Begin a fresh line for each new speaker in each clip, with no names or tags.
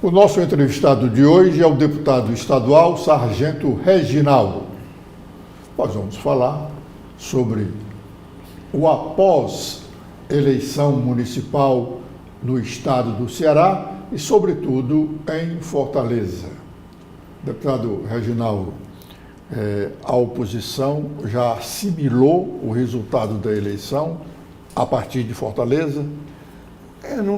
O nosso entrevistado de hoje é o deputado estadual Sargento Reginaldo. Nós vamos falar sobre o após-eleição municipal no estado do Ceará e, sobretudo, em Fortaleza. Deputado Reginaldo, a oposição já assimilou o resultado da eleição a partir de Fortaleza?
Não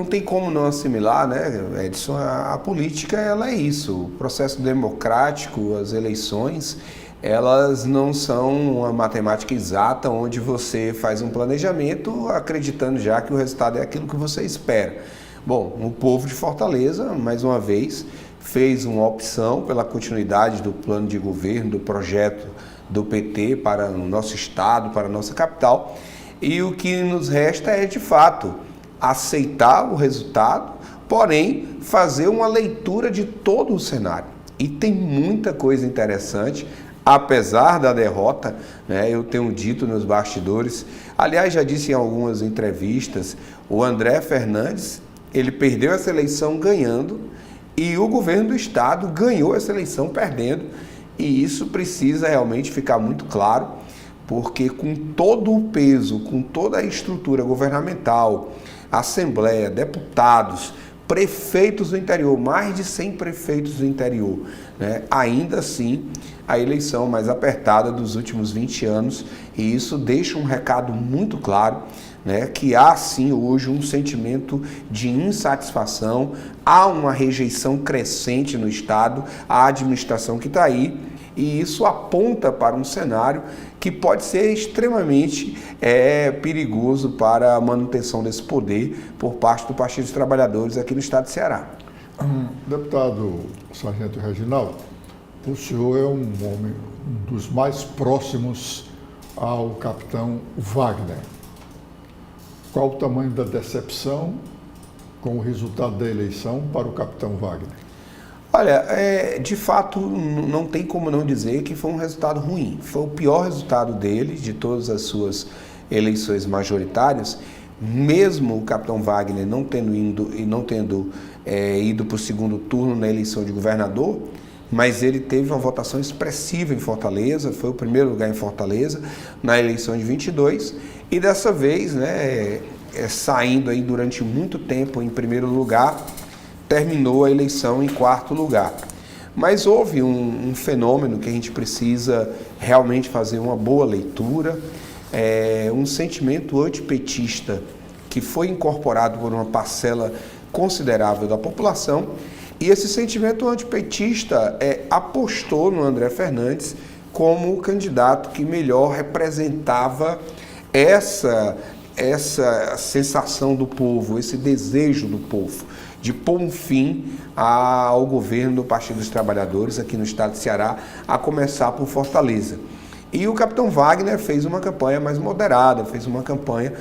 tem como não assimilar, né, Edson? A política, ela é isso. O processo democrático, as eleições, elas não são uma matemática exata onde você faz um planejamento acreditando já que o resultado é aquilo que você espera. Bom, o povo de Fortaleza, mais uma vez, fez uma opção pela continuidade do plano de governo, do projeto do PT para o nosso estado, para a nossa capital, e o que nos resta é, de fato, aceitar o resultado, porém fazer uma leitura de todo o cenário. E tem muita coisa interessante, apesar da derrota, né? Eu tenho dito nos bastidores, aliás, já disse em algumas entrevistas, o André Fernandes, ele perdeu essa eleição ganhando e o governo do estado ganhou essa eleição perdendo, e isso precisa realmente ficar muito claro, porque com todo o peso, com toda a estrutura governamental, Assembleia, deputados, prefeitos do interior, mais de 100 prefeitos do interior, né? Ainda assim, a eleição mais apertada dos últimos 20 anos, e isso deixa um recado muito claro, né? Que há sim hoje um sentimento de insatisfação, há uma rejeição crescente no Estado, à administração que está aí, e isso aponta para um cenário que pode ser extremamente perigoso para a manutenção desse poder por parte do Partido dos Trabalhadores aqui no estado de Ceará.
Deputado Sargento Reginaldo, o senhor é um homem dos mais próximos ao capitão Wagner. Qual o tamanho da decepção com o resultado da eleição para o capitão Wagner?
Olha, de fato, não tem como não dizer que foi um resultado ruim. Foi o pior resultado dele, de todas as suas eleições majoritárias, mesmo o capitão Wagner não tendo ido para o segundo turno na eleição de governador, mas ele teve uma votação expressiva em Fortaleza, foi o primeiro lugar em Fortaleza na eleição de 22, e dessa vez, né, saindo aí durante muito tempo em primeiro lugar, terminou a eleição em quarto lugar. Mas houve um fenômeno que a gente precisa realmente fazer uma boa leitura, um sentimento antipetista que foi incorporado por uma parcela considerável da população, e esse sentimento antipetista apostou no André Fernandes como o candidato que melhor representava essa sensação do povo, esse desejo do povo de pôr um fim ao governo do Partido dos Trabalhadores aqui no estado de Ceará, a começar por Fortaleza. E o capitão Wagner fez uma campanha mais moderada, fez uma campanha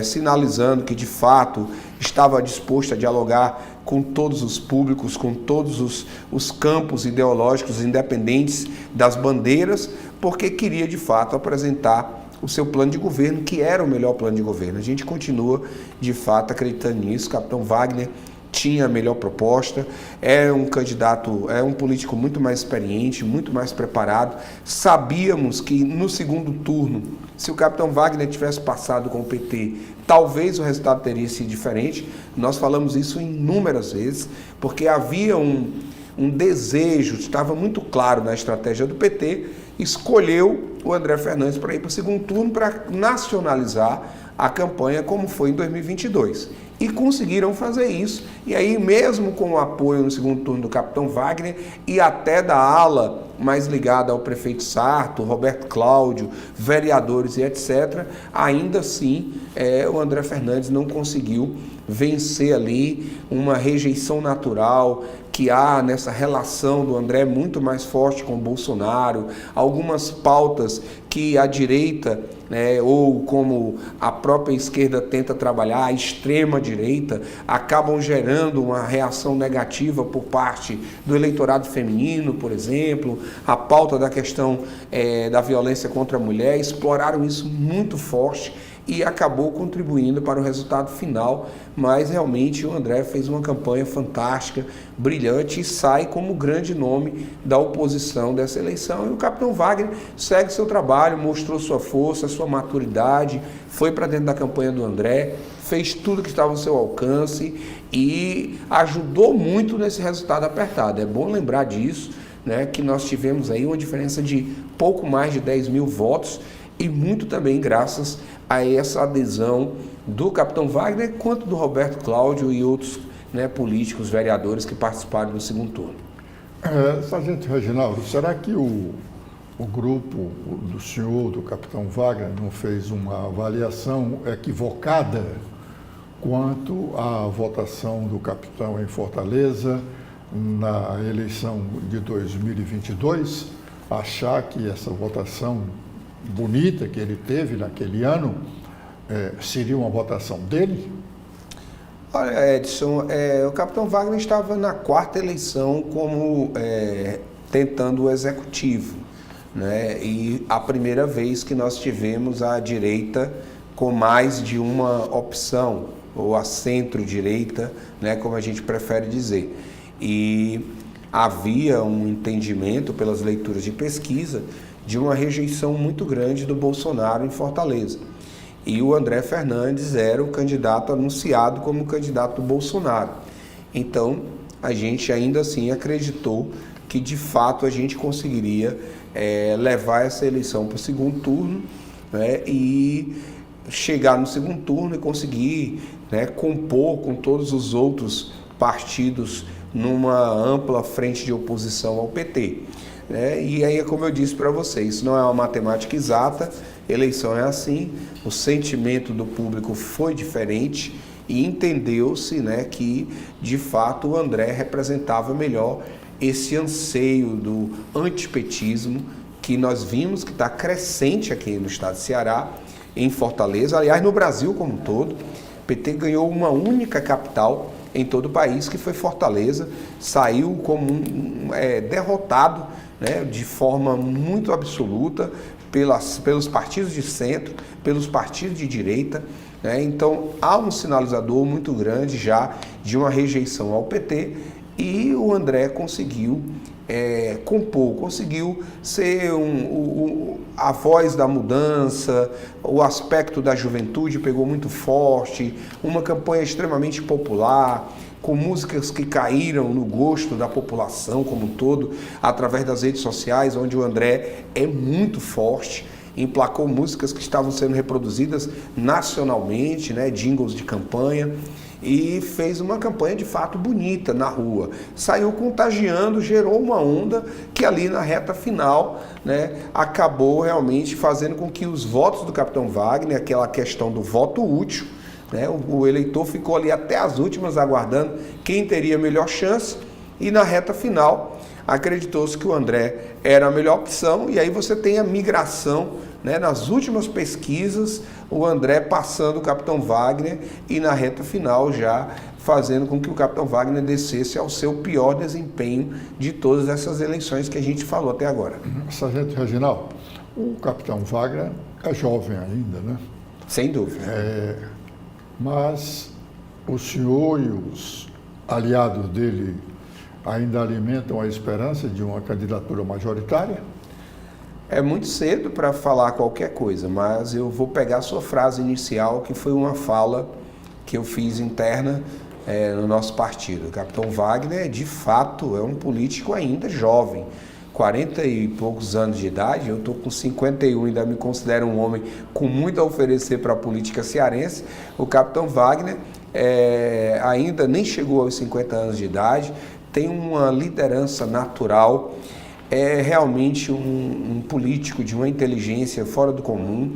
sinalizando que, de fato, estava disposto a dialogar com todos os públicos, com todos os campos ideológicos, independentes das bandeiras, porque queria, de fato, apresentar o seu plano de governo, que era o melhor plano de governo. A gente continua, de fato, acreditando nisso. O capitão Wagner tinha a melhor proposta, é um candidato, é um político muito mais experiente, muito mais preparado. Sabíamos que no segundo turno, se o capitão Wagner tivesse passado com o PT, talvez o resultado teria sido diferente. Nós falamos isso inúmeras vezes, porque havia um desejo, estava muito claro na estratégia do PT, escolheu o André Fernandes para ir para o segundo turno para nacionalizar a campanha como foi em 2022. E conseguiram fazer isso. E aí, mesmo com o apoio no segundo turno do capitão Wagner e até da ala mais ligada ao prefeito Sarto, Roberto Cláudio, vereadores e etc., ainda assim o André Fernandes não conseguiu vencer ali uma rejeição natural que há nessa relação do André muito mais forte com o Bolsonaro, algumas pautas que a direita, né, ou como a própria esquerda tenta trabalhar, a extrema-direita, acabam gerando uma reação negativa por parte do eleitorado feminino, por exemplo, a pauta da questão da violência contra a mulher, exploraram isso muito forte e acabou contribuindo para o resultado final, mas realmente o André fez uma campanha fantástica, brilhante e sai como grande nome da oposição dessa eleição. E o capitão Wagner segue seu trabalho, mostrou sua força, sua maturidade, foi para dentro da campanha do André, fez tudo que estava ao seu alcance e ajudou muito nesse resultado apertado. É bom lembrar disso, né, que nós tivemos aí uma diferença de pouco mais de 10 mil votos e muito também graças a essa adesão do capitão Wagner, quanto do Roberto Cláudio e outros, né, políticos, vereadores que participaram do segundo turno.
Sargento Reginaldo, será que o grupo do senhor, do capitão Wagner, não fez uma avaliação equivocada quanto à votação do capitão em Fortaleza na eleição de 2022? Achar que essa votação bonita que ele teve naquele ano seria uma votação dele?
Olha, Edson, o capitão Wagner estava na quarta eleição como tentando o executivo, né? E a primeira vez que nós tivemos a direita com mais de uma opção, ou a centro-direita, né, como a gente prefere dizer. E havia um entendimento, pelas leituras de pesquisa, de uma rejeição muito grande do Bolsonaro em Fortaleza. E o André Fernandes era o candidato anunciado como candidato do Bolsonaro. Então, a gente ainda assim acreditou que, de fato, a gente conseguiria levar essa eleição para o segundo turno, né, e chegar no segundo turno e conseguir, né, compor com todos os outros partidos numa ampla frente de oposição ao PT. E aí, como eu disse para vocês, isso não é uma matemática exata, eleição é assim, o sentimento do público foi diferente e entendeu-se, né, que, de fato, o André representava melhor esse anseio do antipetismo que nós vimos que está crescente aqui no estado de Ceará, em Fortaleza, aliás, no Brasil como um todo. O PT ganhou uma única capital em todo o país, que foi Fortaleza, saiu como derrotado, né, de forma muito absoluta pelos partidos de centro, pelos partidos de direita, né? Então há um sinalizador muito grande já de uma rejeição ao PT e o André conseguiu compor, conseguiu ser a voz da mudança, o aspecto da juventude pegou muito forte, uma campanha extremamente popular, com músicas que caíram no gosto da população como um todo, através das redes sociais, onde o André é muito forte, emplacou músicas que estavam sendo reproduzidas nacionalmente, né, jingles de campanha, e fez uma campanha de fato bonita na rua. Saiu contagiando, gerou uma onda que ali na reta final, né, acabou realmente fazendo com que os votos do capitão Wagner, aquela questão do voto útil, né, o eleitor ficou ali até as últimas aguardando quem teria melhor chance e na reta final acreditou-se que o André era a melhor opção e aí você tem a migração, né, nas últimas pesquisas, o André passando o capitão Wagner e na reta final já fazendo com que o capitão Wagner descesse ao seu pior desempenho de todas essas eleições que a gente falou até agora.
Sargento Reginaldo, o capitão Wagner é jovem ainda, né?
Sem dúvida.
Mas o senhor e os aliados dele ainda alimentam a esperança de uma candidatura majoritária?
É muito cedo para falar qualquer coisa, mas eu vou pegar a sua frase inicial, que foi uma fala que eu fiz interna no nosso partido. O capitão Wagner, de fato, é um político ainda jovem, 40 e poucos anos de idade, eu estou com 51 e ainda me considero um homem com muito a oferecer para a política cearense. O capitão Wagner ainda nem chegou aos 50 anos de idade, tem uma liderança natural, é realmente um político de uma inteligência fora do comum,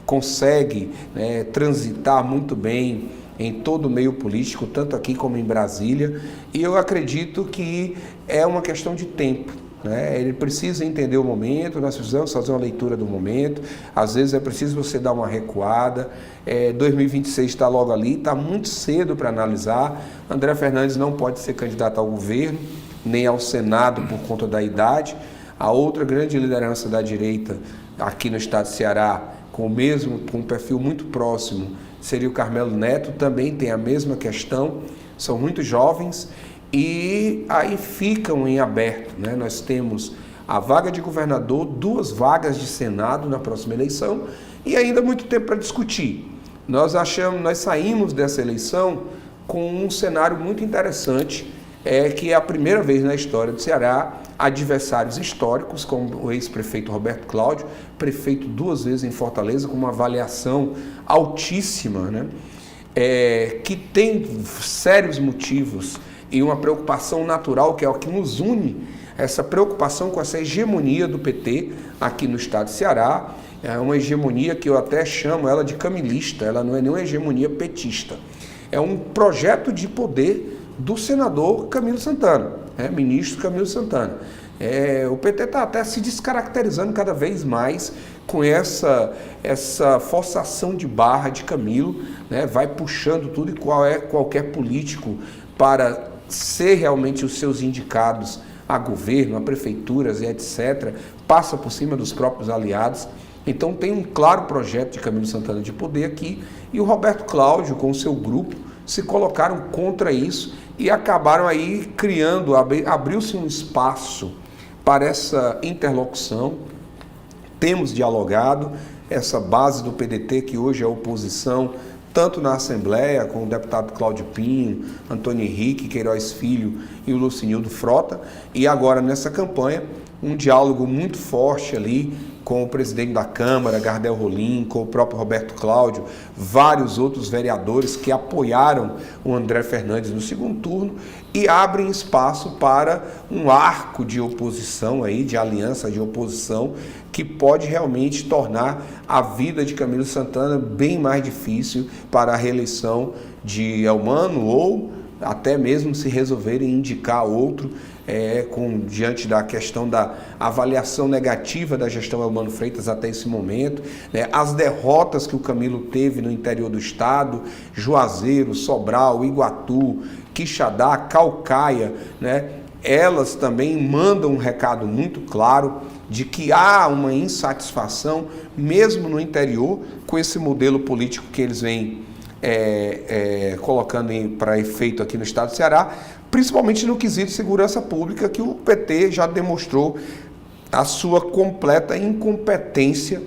consegue, né, transitar muito bem em todo o meio político, tanto aqui como em Brasília, e eu acredito que é uma questão de tempo, né? Ele precisa entender o momento, nós precisamos fazer uma leitura do momento, às vezes é preciso você dar uma recuada, 2026 está logo ali, está muito cedo para analisar. André Fernandes não pode ser candidato ao governo, nem ao Senado por conta da idade. A outra grande liderança da direita aqui no estado de Ceará, com um perfil muito próximo, seria o Carmelo Neto, também tem a mesma questão, são muito jovens e aí ficam em aberto, né? Nós temos a vaga de governador, 2 vagas de Senado na próxima eleição e ainda muito tempo para discutir. Nós saímos dessa eleição com um cenário muito interessante, que é a primeira vez na história do Ceará, adversários históricos, como o ex-prefeito Roberto Cláudio, prefeito 2 vezes em Fortaleza, com uma avaliação altíssima, né? Que tem sérios motivos e uma preocupação natural, que é o que nos une, essa preocupação com essa hegemonia do PT aqui no estado de Ceará. É uma hegemonia que eu até chamo ela de camilista, ela não é nenhuma hegemonia petista. É um projeto de poder do senador Camilo Santana, ministro Camilo Santana. O PT está até se descaracterizando cada vez mais com essa forçação de barra de Camilo, né? Vai puxando tudo e qualquer político para ser realmente os seus indicados a governo, a prefeituras e etc., passa por cima dos próprios aliados. Então tem um claro projeto de Camilo Santana de poder aqui, e o Roberto Cláudio com o seu grupo se colocaram contra isso e acabaram aí criando, abriu-se um espaço para essa interlocução. Temos dialogado, essa base do PDT, que hoje é oposição, tanto na Assembleia, com o deputado Cláudio Pinho, Antônio Henrique, Queiroz Filho e o Lucinildo Frota, e agora nessa campanha, um diálogo muito forte ali com o presidente da Câmara, Gardel Rolim, com o próprio Roberto Cláudio, vários outros vereadores que apoiaram o André Fernandes no segundo turno e abrem espaço para um arco de oposição, aí, de aliança de oposição, que pode realmente tornar a vida de Camilo Santana bem mais difícil para a reeleição de Elmano, ou até mesmo se resolverem indicar outro, diante da questão da avaliação negativa da gestão Elmano Freitas até esse momento, né? As derrotas que o Camilo teve no interior do estado, Juazeiro, Sobral, Iguatu, Quixadá, Caucaia, né? Elas também mandam um recado muito claro de que há uma insatisfação, mesmo no interior, com esse modelo político que eles vêm colocando para efeito aqui no estado do Ceará, principalmente no quesito de segurança pública, que o PT já demonstrou a sua completa incompetência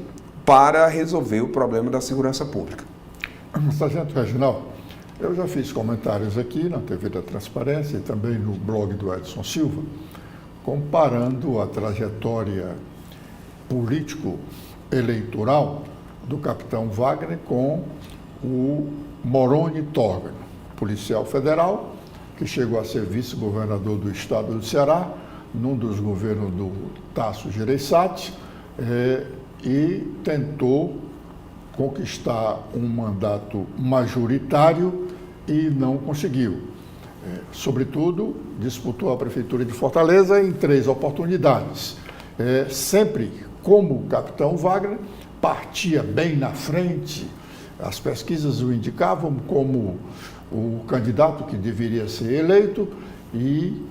para resolver o problema da segurança pública.
Sargento Reginaldo, eu já fiz comentários aqui na TV da Transparência e também no blog do Edson Silva, comparando a trajetória político-eleitoral do capitão Wagner com o Moroni Tórgano, policial federal, que chegou a ser vice-governador do estado do Ceará, num dos governos do Tasso Gereissati, e tentou conquistar um mandato majoritário e não conseguiu. Sobretudo, disputou a prefeitura de Fortaleza em 3 oportunidades. Sempre, como o capitão Wagner, partia bem na frente, as pesquisas o indicavam como o candidato que deveria ser eleito, e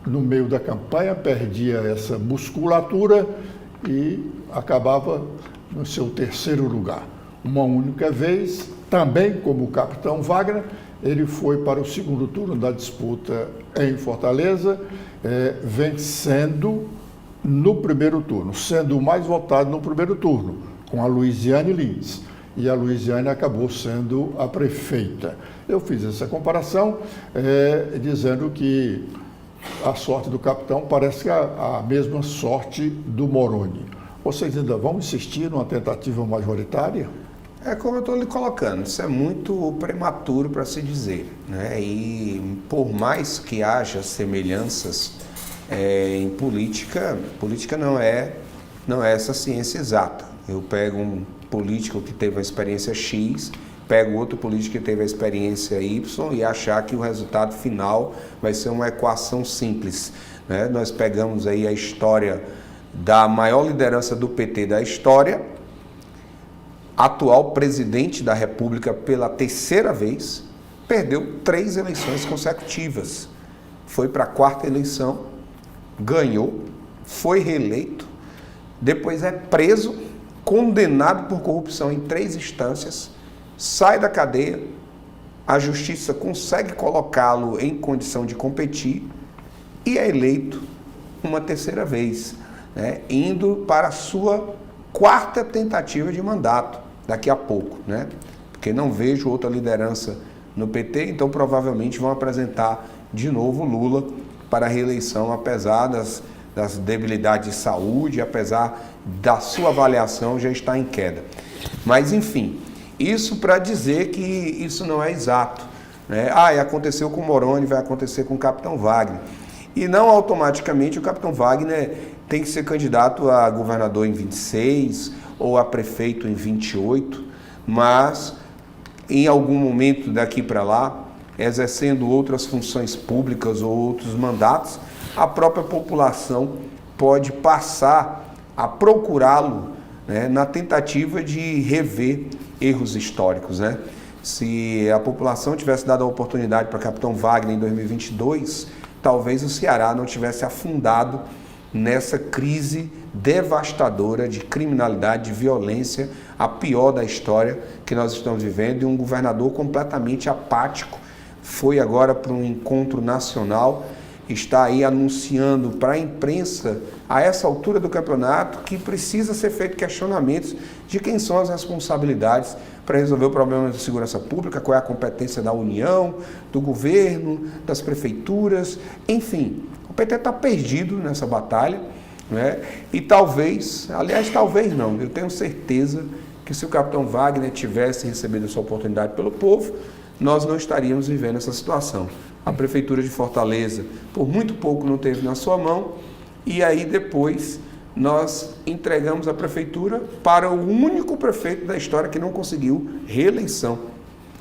no meio da campanha perdia essa musculatura e acabava no seu 3º lugar. Uma única vez, também como o capitão Wagner, ele foi para o 2º turno da disputa em Fortaleza, vencendo no 1º turno, sendo o mais votado no 1º turno, com a Luiziane Lins. E a Luiziane acabou sendo a prefeita. Eu fiz essa comparação dizendo que a sorte do capitão parece a mesma sorte do Moroni. Vocês ainda vão insistir numa tentativa majoritária?
É como eu estou lhe colocando, isso é muito prematuro para se dizer, né? E por mais que haja semelhanças em política não é essa ciência exata. Eu pego um político que teve a experiência X, pego outro político que teve a experiência Y e achar que o resultado final vai ser uma equação simples, né? Nós pegamos aí a história da maior liderança do PT da história, atual presidente da República pela 3ª vez, perdeu 3 eleições consecutivas. Foi para a 4ª eleição, ganhou, foi reeleito, depois é preso, condenado por corrupção em 3 instâncias, sai da cadeia, a justiça consegue colocá-lo em condição de competir e é eleito uma 3ª vez, né, indo para a sua 4ª tentativa de mandato daqui a pouco, né, porque não vejo outra liderança no PT, então provavelmente vão apresentar de novo Lula para a reeleição, apesar das debilidades de saúde, apesar da sua avaliação já estar em queda. Mas enfim, isso para dizer que isso não é exato, né? Aconteceu com o Moroni, vai acontecer com o Capitão Wagner. E não automaticamente o Capitão Wagner tem que ser candidato a governador em 26 ou a prefeito em 28, mas em algum momento daqui para lá, exercendo outras funções públicas ou outros mandatos, a própria população pode passar a procurá-lo, né, na tentativa de rever erros históricos, né? Se a população tivesse dado a oportunidade para Capitão Wagner em 2022, talvez o Ceará não tivesse afundado nessa crise devastadora de criminalidade, de violência, a pior da história que nós estamos vivendo, e um governador completamente apático. Foi agora para um encontro nacional, está aí anunciando para a imprensa, a essa altura do campeonato, que precisa ser feito questionamentos de quem são as responsabilidades para resolver o problema da segurança pública, qual é a competência da União, do governo, das prefeituras, enfim. O PT está perdido nessa batalha, né? E talvez, aliás, talvez não, eu tenho certeza que se o Capitão Wagner tivesse recebido essa oportunidade pelo povo, nós não estaríamos vivendo essa situação. A Prefeitura de Fortaleza, por muito pouco, não teve na sua mão, e aí depois nós entregamos a Prefeitura para o único prefeito da história que não conseguiu reeleição,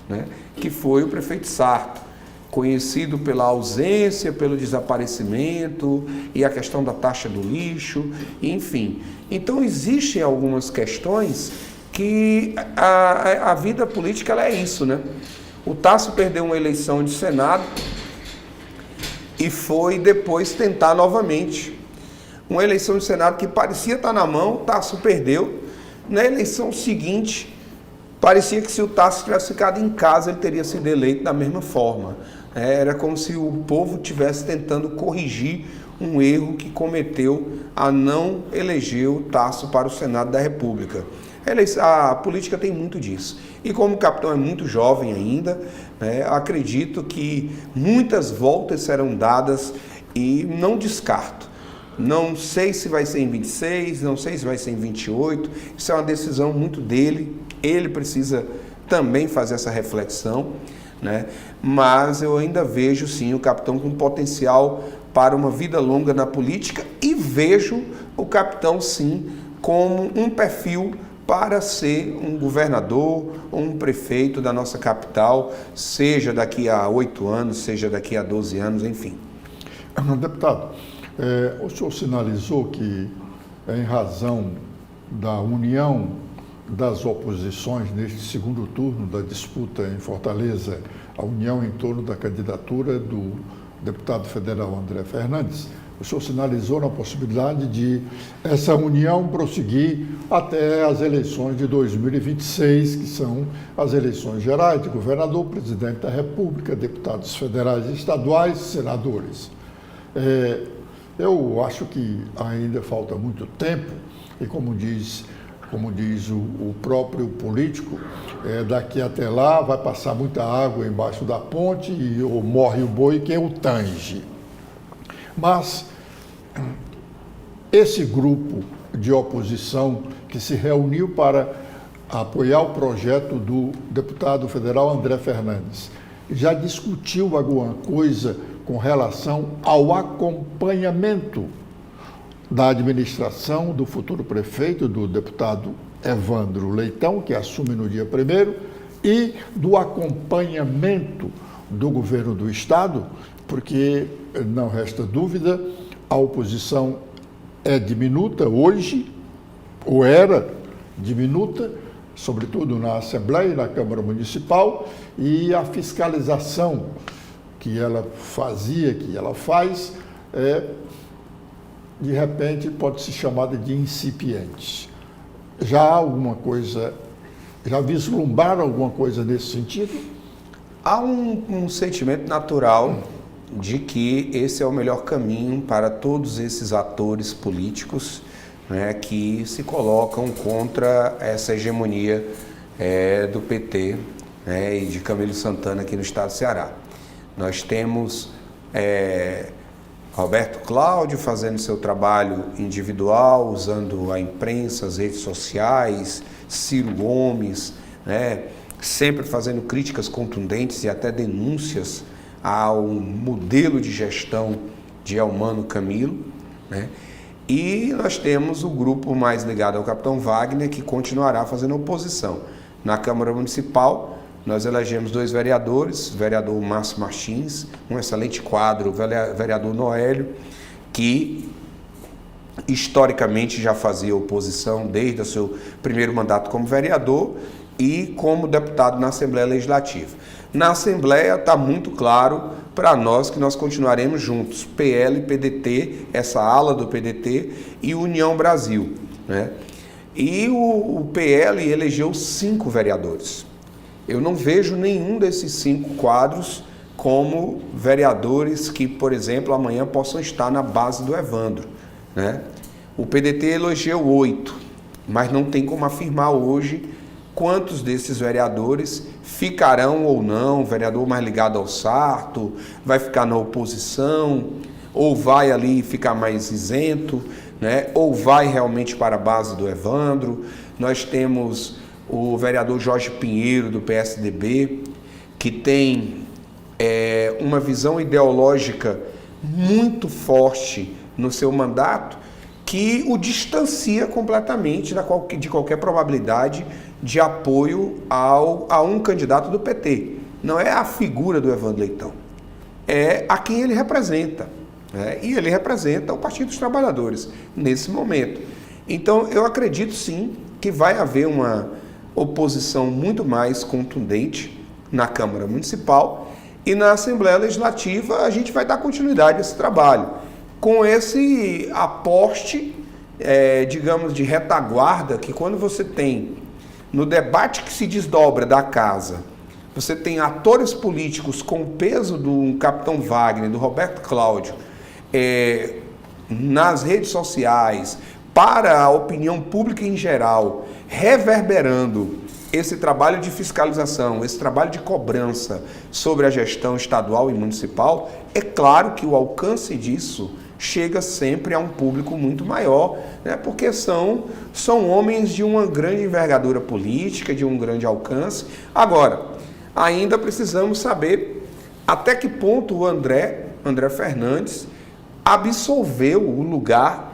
né? Que foi o prefeito Sarto, conhecido pela ausência, pelo desaparecimento e a questão da taxa do lixo, enfim. Então existem algumas questões que a vida política ela é isso, né? O Tasso perdeu uma eleição de Senado e foi depois tentar novamente. Uma eleição de Senado que parecia estar na mão, o Tasso perdeu. Na eleição seguinte, parecia que se o Tasso tivesse ficado em casa, ele teria sido eleito da mesma forma. Era como se o povo estivesse tentando corrigir um erro que cometeu a não eleger o Tasso para o Senado da República. A política tem muito disso. E como o capitão é muito jovem ainda, né, acredito que muitas voltas serão dadas e não descarto. Não sei se vai ser em 26, não sei se vai ser em 28, isso é uma decisão muito dele, ele precisa também fazer essa reflexão, né? Mas eu ainda vejo sim o capitão com potencial para uma vida longa na política e vejo o capitão sim como um perfil para ser um governador ou um prefeito da nossa capital, seja daqui a 8 anos, seja daqui a 12 anos, enfim.
Deputado, o senhor sinalizou que, em razão da união das oposições neste segundo turno da disputa em Fortaleza, a união em torno da candidatura do deputado federal André Fernandes, o senhor sinalizou na possibilidade de essa união prosseguir até as eleições de 2026, que são as eleições gerais de governador, presidente da República, deputados federais e estaduais, senadores. Eu acho que ainda falta muito tempo e, como diz o próprio político, daqui até lá vai passar muita água embaixo da ponte e ou morre o boi quem o tange. Mas esse grupo de oposição que se reuniu para apoiar o projeto do deputado federal André Fernandes já discutiu alguma coisa com relação ao acompanhamento da administração do futuro prefeito, do deputado Evandro Leitão, que assume no dia 1º, e do acompanhamento do governo do Estado, porque, não resta dúvida, a oposição é diminuta hoje, ou era diminuta, sobretudo na Assembleia e na Câmara Municipal, e a fiscalização que ela fazia, que ela faz, de repente pode ser chamada de incipiente. já há alguma coisa, já vislumbraram alguma coisa nesse sentido?
Há um sentimento natural de que esse é o melhor caminho para todos esses atores políticos, né, que se colocam contra essa hegemonia do PT, né, e de Camilo Santana aqui no estado do Ceará. Nós temos Roberto Cláudio fazendo seu trabalho individual, usando a imprensa, as redes sociais, Ciro Gomes, né, sempre fazendo críticas contundentes e até denúncias ao modelo de gestão de Elmano Camilo, né? E nós temos o grupo mais ligado ao capitão Wagner, que continuará fazendo oposição. Na Câmara Municipal, nós elegemos 2 vereadores, o vereador Márcio Martins, um excelente quadro, o vereador Noélio, que historicamente já fazia oposição desde o seu primeiro mandato como vereador e como deputado na Assembleia Legislativa. Na Assembleia está muito claro para nós que nós continuaremos juntos, PL, PDT, essa ala do PDT e União Brasil, né? E o PL elegeu 5 vereadores. Eu não vejo nenhum desses 5 quadros como vereadores que, por exemplo, amanhã possam estar na base do Evandro, né? O PDT elegeu 8, mas não tem como afirmar hoje quantos desses vereadores ficarão ou não, o vereador mais ligado ao Sarto, vai ficar na oposição, ou vai ali ficar mais isento, né? Ou vai realmente para a base do Evandro. Nós temos o vereador Jorge Pinheiro, do PSDB, que tem uma visão ideológica muito forte no seu mandato, que o distancia completamente de qualquer probabilidade de apoio a um candidato do PT. Não é a figura do Evandro Leitão, é a quem ele representa, né? E ele representa o Partido dos Trabalhadores nesse momento. Então, eu acredito sim que vai haver uma oposição muito mais contundente na Câmara Municipal e na Assembleia Legislativa a gente vai dar continuidade a esse trabalho, com esse aporte, digamos, de retaguarda, que quando você tem, no debate que se desdobra da casa, você tem atores políticos com o peso do capitão Wagner, do Roberto Cláudio, nas redes sociais, para a opinião pública em geral, reverberando esse trabalho de fiscalização, esse trabalho de cobrança sobre a gestão estadual e municipal, é claro que o alcance disso chega sempre a um público muito maior, né? Porque são homens de uma grande envergadura política, de um grande alcance. Agora, ainda precisamos saber até que ponto o André Fernandes absolveu o lugar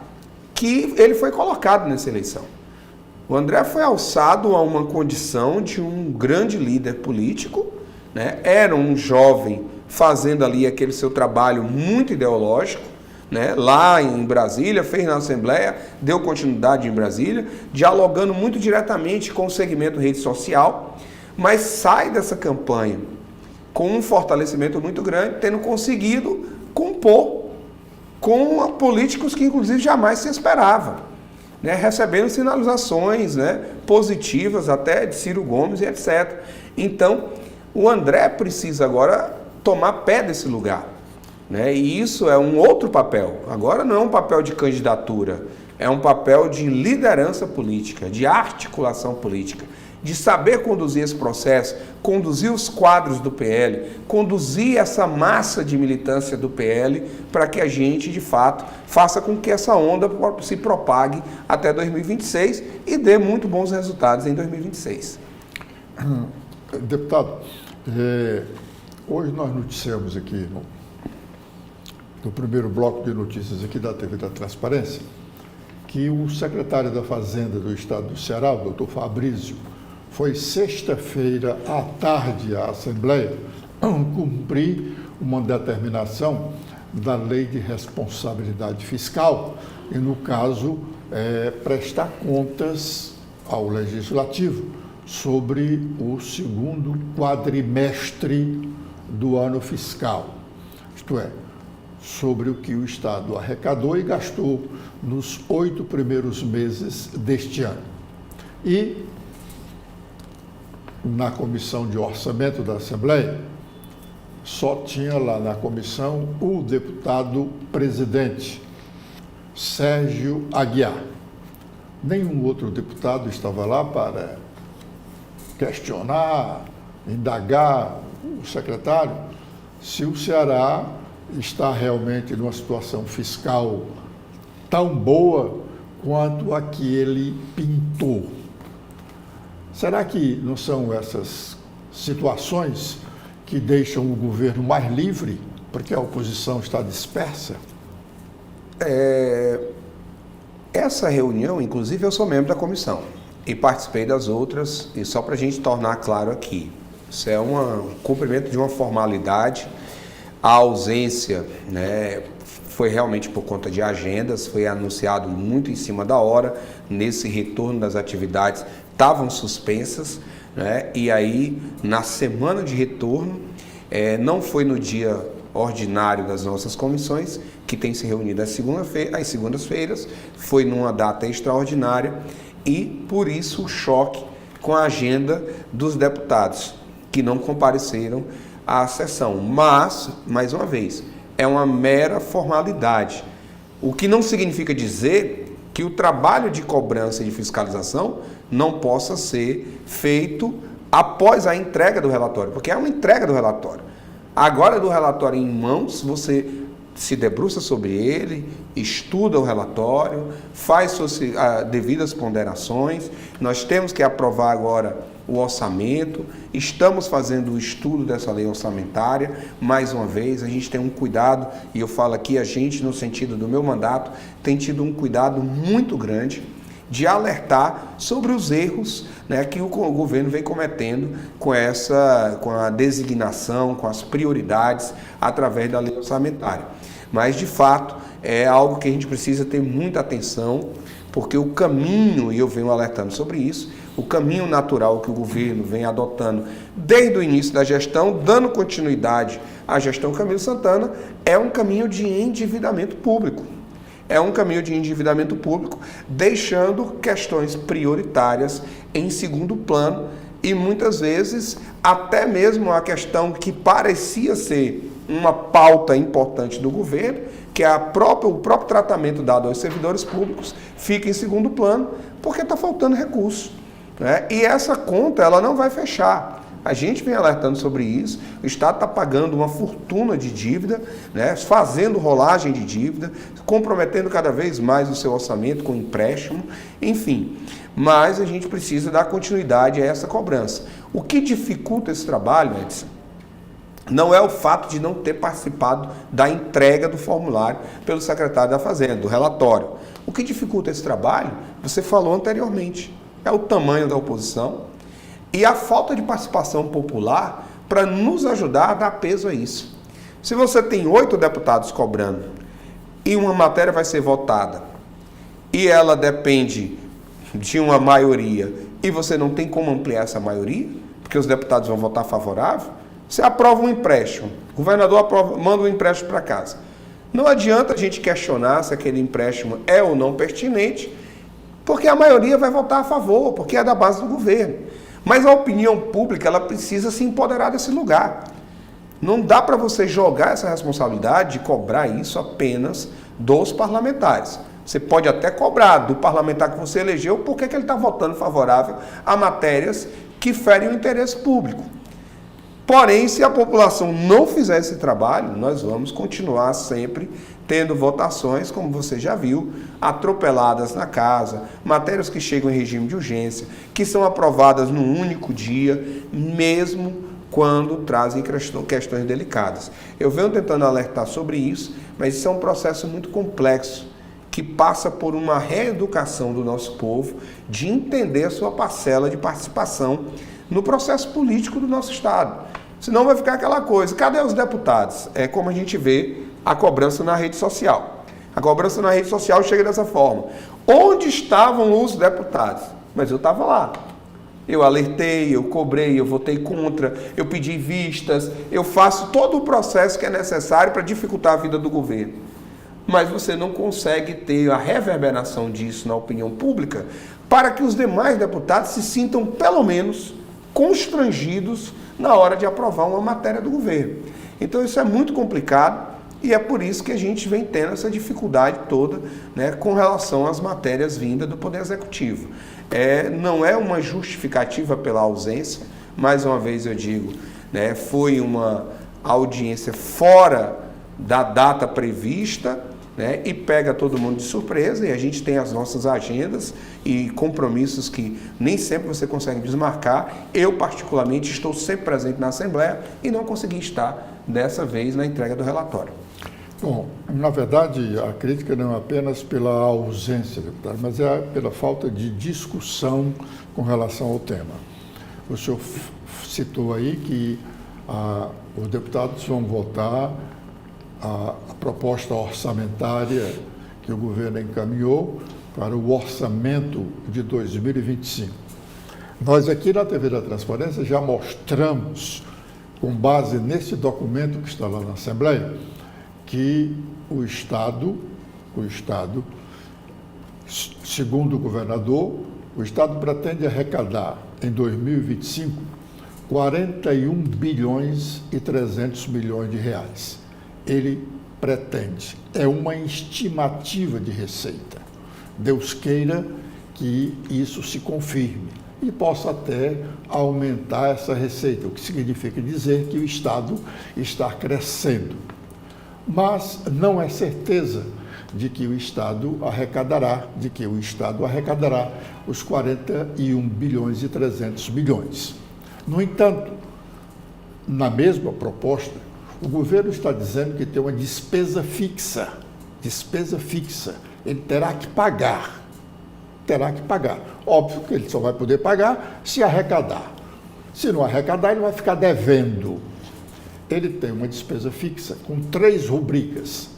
que ele foi colocado nessa eleição. O André foi alçado a uma condição de um grande líder político, né? Era um jovem fazendo ali aquele seu trabalho muito ideológico, né? Lá em Brasília, fez na Assembleia, deu continuidade em Brasília, dialogando muito diretamente com o segmento rede social, mas sai dessa campanha com um fortalecimento muito grande, tendo conseguido compor com políticos que inclusive jamais se esperava, né? Recebendo sinalizações, né, positivas até de Ciro Gomes e etc. Então, o André precisa agora tomar pé desse lugar, né? E isso é um outro papel. Agora não é um papel de candidatura, é um papel de liderança política, de articulação política, de saber conduzir esse processo, conduzir os quadros do PL, conduzir essa massa de militância do PL para que a gente, de fato, faça com que essa onda se propague até 2026 e dê muito bons resultados em 2026.
Deputado, hoje nós noticiamos aqui no primeiro bloco de notícias aqui da TV da Transparência que o secretário da Fazenda do Estado do Ceará, o doutor Fabrício, foi sexta-feira à tarde à Assembleia cumprir uma determinação da Lei de Responsabilidade Fiscal e, no caso, prestar contas ao Legislativo sobre o segundo quadrimestre do ano fiscal, isto é, sobre o que o Estado arrecadou e gastou nos 8 primeiros meses deste ano. E na comissão de orçamento da Assembleia, só tinha lá na comissão o deputado presidente, Sérgio Aguiar. Nenhum outro deputado estava lá para questionar, indagar o secretário se o Ceará está realmente numa situação fiscal tão boa quanto a que ele pintou. Será que não são essas situações que deixam o governo mais livre, porque a oposição está dispersa?
Essa reunião, inclusive, eu sou membro da comissão e participei das outras, e só para a gente tornar claro aqui, isso é um cumprimento de uma formalidade. A ausência, né, foi realmente por conta de agendas, foi anunciado muito em cima da hora, nesse retorno das atividades estavam suspensas, né, e aí na semana de retorno, não foi no dia ordinário das nossas comissões, que tem se reunido às segundas-feiras, foi numa data extraordinária e por isso o choque com a agenda dos deputados que não compareceram à sessão. Mas, mais uma vez, é uma mera formalidade, o que não significa dizer que o trabalho de cobrança e de fiscalização não possa ser feito após a entrega do relatório, porque é uma entrega do relatório. Agora, do relatório em mãos, você se debruça sobre ele, estuda o relatório, faz suas devidas ponderações. Nós temos que aprovar agora o orçamento, estamos fazendo o estudo dessa lei orçamentária. Mais uma vez, a gente tem um cuidado, e eu falo aqui, a gente, no sentido do meu mandato, tem tido um cuidado muito grande de alertar sobre os erros, né, que o governo vem cometendo com a designação, com as prioridades através da lei orçamentária. Mas, de fato, é algo que a gente precisa ter muita atenção, porque o caminho, e eu venho alertando sobre isso, o caminho natural que o governo vem adotando desde o início da gestão, dando continuidade à gestão Camilo Santana, é um caminho de endividamento público. É um caminho de endividamento público, deixando questões prioritárias em segundo plano e muitas vezes até mesmo a questão que parecia ser uma pauta importante do governo, que é o próprio tratamento dado aos servidores públicos, fica em segundo plano porque está faltando recurso, né? E essa conta ela não vai fechar. A gente vem alertando sobre isso, o Estado está pagando uma fortuna de dívida, né, fazendo rolagem de dívida, comprometendo cada vez mais o seu orçamento com empréstimo, enfim. Mas a gente precisa dar continuidade a essa cobrança. O que dificulta esse trabalho, Edson, não é o fato de não ter participado da entrega do formulário pelo secretário da Fazenda, do relatório. O que dificulta esse trabalho, você falou anteriormente, é o tamanho da oposição, e a falta de participação popular para nos ajudar a dar peso a isso. Se você tem 8 deputados cobrando e uma matéria vai ser votada e ela depende de uma maioria e você não tem como ampliar essa maioria, porque os deputados vão votar favorável, você aprova um empréstimo, o governador manda um empréstimo para casa. Não adianta a gente questionar se aquele empréstimo é ou não pertinente, porque a maioria vai votar a favor, porque é da base do governo. Mas a opinião pública, ela precisa se empoderar desse lugar. Não dá para você jogar essa responsabilidade de cobrar isso apenas dos parlamentares. Você pode até cobrar do parlamentar que você elegeu porque que ele está votando favorável a matérias que ferem o interesse público. Porém, se a população não fizer esse trabalho, nós vamos continuar sempre tendo votações, como você já viu, atropeladas na casa, matérias que chegam em regime de urgência, que são aprovadas num único dia, mesmo quando trazem questões delicadas. Eu venho tentando alertar sobre isso, mas isso é um processo muito complexo, que passa por uma reeducação do nosso povo, de entender a sua parcela de participação no processo político do nosso Estado. Senão vai ficar aquela coisa, cadê os deputados? É como a gente vê a cobrança na rede social. A cobrança na rede social chega dessa forma. Onde estavam os deputados? Mas eu estava lá. Eu alertei, eu cobrei, eu votei contra, eu pedi vistas, eu faço todo o processo que é necessário para dificultar a vida do governo. Mas você não consegue ter a reverberação disso na opinião pública para que os demais deputados se sintam, pelo menos, constrangidos na hora de aprovar uma matéria do governo. Então isso é muito complicado e é por isso que a gente vem tendo essa dificuldade toda, né, com relação às matérias vindas do Poder Executivo. Não é uma justificativa pela ausência, mais uma vez eu digo, né, foi uma audiência fora da data prevista, né, e pega todo mundo de surpresa, e a gente tem as nossas agendas e compromissos que nem sempre você consegue desmarcar. Eu, particularmente, estou sempre presente na Assembleia e não consegui estar dessa vez na entrega do relatório.
Bom, na verdade, a crítica não é apenas pela ausência, deputado, mas é pela falta de discussão com relação ao tema. O senhor citou aí que os deputados vão votar a proposta orçamentária que o governo encaminhou para o orçamento de 2025. Nós aqui na TV da Transparência já mostramos, com base nesse documento que está lá na Assembleia, que o Estado, segundo o governador, o Estado pretende arrecadar em 2025 41 bilhões e 300 milhões de reais. Ele pretende, é uma estimativa de receita. Deus queira que isso se confirme e possa até aumentar essa receita, o que significa dizer que o Estado está crescendo. Mas não é certeza de que o Estado arrecadará os 41 bilhões e 300 milhões. No entanto, na mesma proposta, o governo está dizendo que tem uma despesa fixa. Ele terá que pagar. Óbvio que ele só vai poder pagar se arrecadar. Se não arrecadar, ele vai ficar devendo. Ele tem uma despesa fixa com 3 rubricas.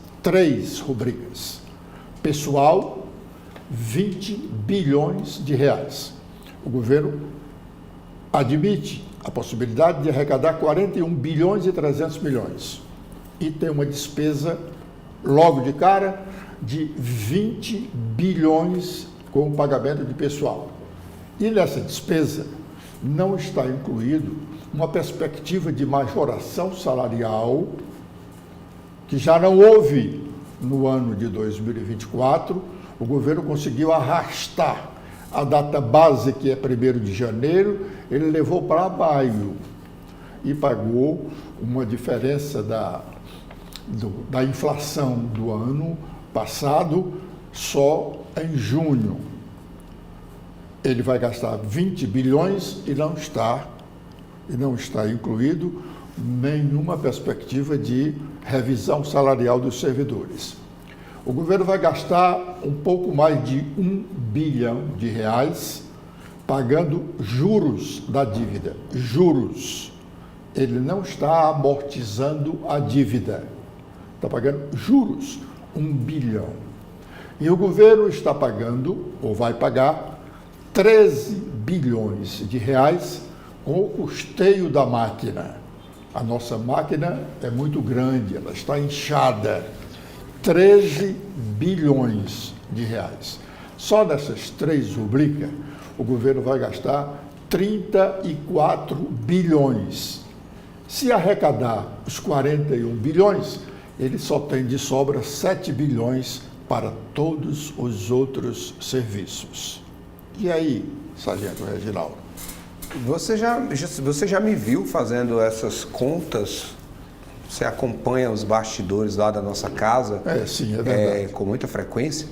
Pessoal, 20 bilhões de reais. O governo admite a possibilidade de arrecadar 41 bilhões e 300 milhões. E tem uma despesa, logo de cara, de 20 bilhões com o pagamento de pessoal. E nessa despesa não está incluído uma perspectiva de majoração salarial, que já não houve no ano de 2024. O governo conseguiu arrastar a data base, que é 1º de janeiro, ele levou para maio e pagou uma diferença da inflação do ano passado só em junho. Ele vai gastar 20 bilhões e não está incluído nenhuma perspectiva de revisão salarial dos servidores. O governo vai gastar um pouco mais de 1 bilhão de reais pagando juros da dívida. Juros. Ele não está amortizando a dívida. Está pagando juros, 1 bilhão. E o governo está pagando, ou vai pagar, 13 bilhões de reais com o custeio da máquina. A nossa máquina é muito grande, ela está inchada. 13 bilhões de reais. Só nessas 3 rubricas, o governo vai gastar 34 bilhões. Se arrecadar os 41 bilhões, ele só tem de sobra 7 bilhões para todos os outros serviços. E aí, Sargento Reginaldo?
Você já me viu fazendo essas contas? Você acompanha os bastidores lá da nossa casa?
Sim, é verdade.
Com muita frequência.